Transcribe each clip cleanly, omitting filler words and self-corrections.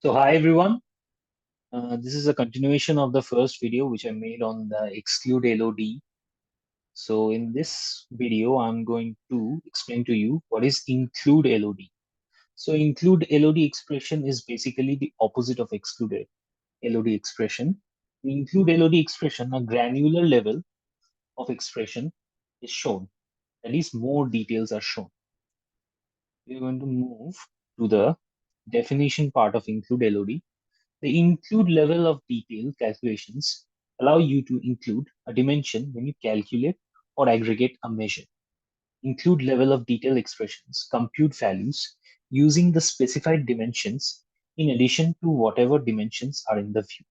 So hi everyone, this is a continuation of the first video which I made on the exclude LOD. So in this video, I'm going to explain to you what is include LOD. So include LOD expression is basically the opposite of exclude LOD expression. The include LOD expression, a granular level of expression is shown. At least more details are shown. We're going to move to the definition part of include LOD. The include level of detail calculations allow you to include a dimension when you calculate or aggregate a measure. Include level of detail expressions compute values using the specified dimensions in addition to whatever dimensions are in the view.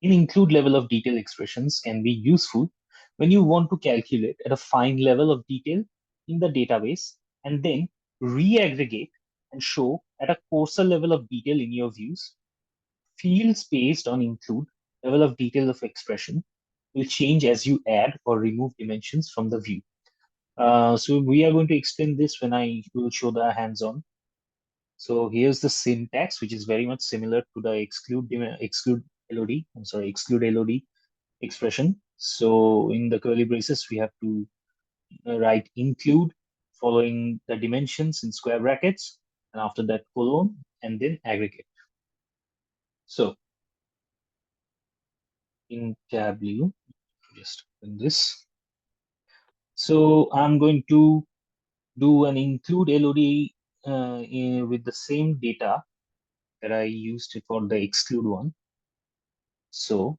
In include level of detail expressions can be useful when you want to calculate at a fine level of detail in the database and then re-aggregate and show at a coarser level of detail in your views. Fields based on include level of detail of expression will change as you add or remove dimensions from the view. So we are going to explain this when I will show the hands-on. So here's the syntax, which is very much similar to the exclude LOD. I'm sorry, exclude LOD expression. So in the curly braces, we have to write include following the dimensions in square brackets, and after that colon, and then aggregate. So in Tableau, just open this. So I'm going to do an include LOD with the same data that I used for the exclude one. So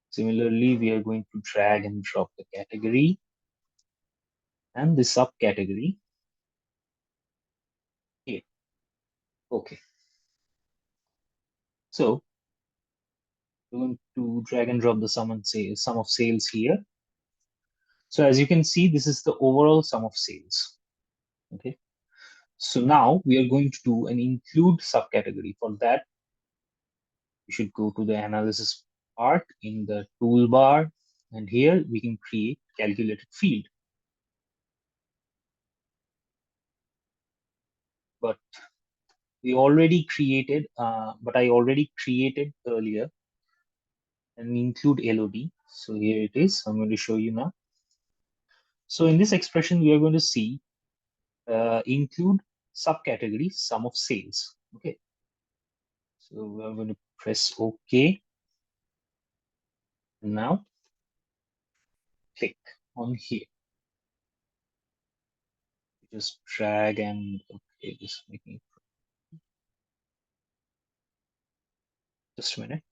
similarly, we are going to drag and drop the category and the subcategory here. Okay. So we're going to drag and drop the sum of sales here. So as you can see, this is the overall sum of sales. Okay. So now we are going to do an include subcategory. For that, we should go to the analysis part in the toolbar, and here we can create calculated field. But I already created earlier an include LOD. So here it is. I'm going to show you now. So in this expression, we are going to see include subcategory sum of sales. Okay. So we're going to press OK. Now click on here. Just drag and okay, just making just a minute.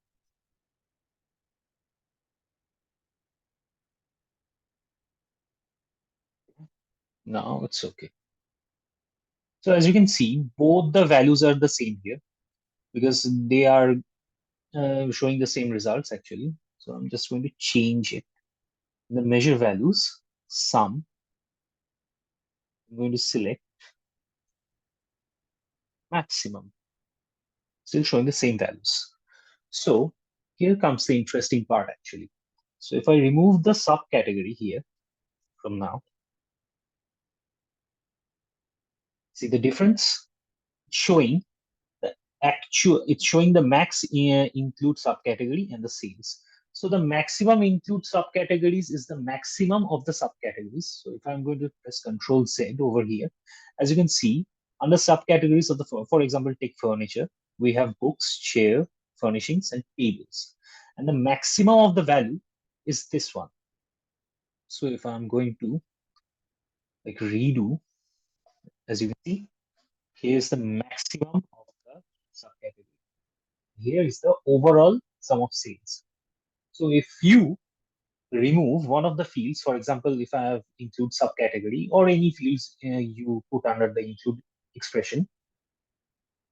Now it's okay. So as you can see, both the values are the same here because they are showing the same results actually. So I'm just going to change it. The measure values, sum, I'm going to select maximum, still showing the same values. So here comes the interesting part actually. So if I remove the subcategory here from now, see the difference? Showing the it's showing the max include subcategory and the sales. So the maximum include subcategories is the maximum of the subcategories. So if I'm going to press Control Z over here, as you can see, under subcategories of the, for example, take furniture, we have books, chair, furnishings, and tables. And the maximum of the value is this one. So if I'm going to like redo, as you can see, here's the maximum of the subcategory. Here is the overall sum of sales. So if you remove one of the fields, for example, if I have include subcategory or any fields you put under the include expression,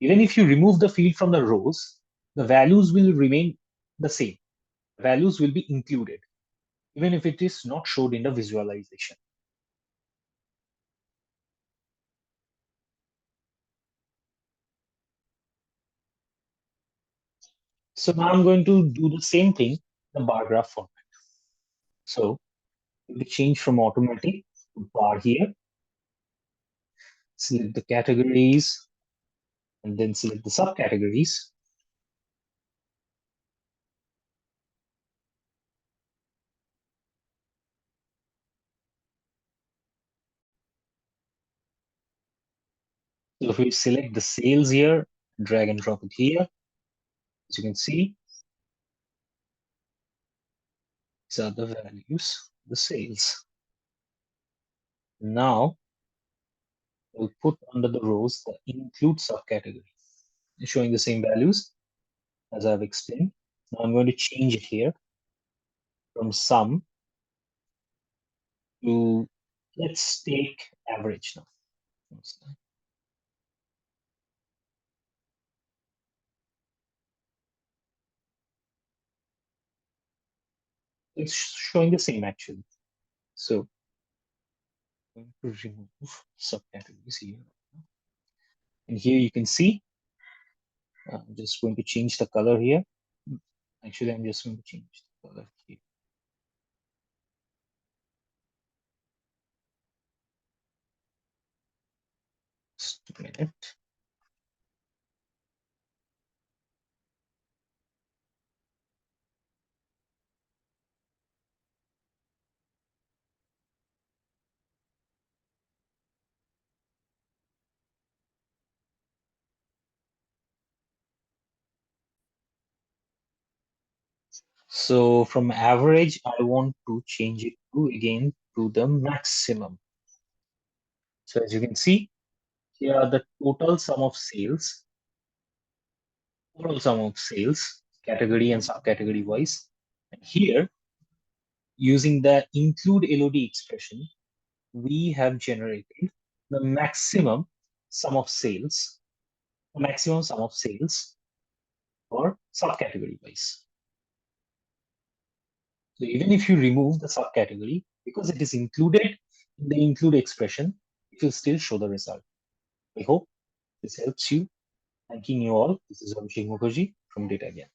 even if you remove the field from the rows, the values will remain the same. Values will be included, even if it is not showed in the visualization. So now I'm going to do the same thing in the bar graph format. So we change from automatic to bar here. Select the categories and then select the subcategories. So if we select the sales here, drag and drop it here, as you can see, these are the values, the sales. Now we'll put under the rows the include subcategory, showing the same values as I've explained. Now I'm going to change it here from sum to, let's take average now. It's showing the same actually. So I'm going to remove subcategories here. And here you can see, I'm just going to change the color here. Actually, I'm just going to change the color here. Just a minute. So from average, I want to change it to again to the maximum. So as you can see, here are the total sum of sales, category and subcategory wise. And here, using the include LOD expression, we have generated the maximum sum of sales, for subcategory wise. So even if you remove the subcategory, because it is included in the include expression, it will still show the result. I hope this helps you. Thanking you all. This is Abhishek Mukherjee from Data Gyan.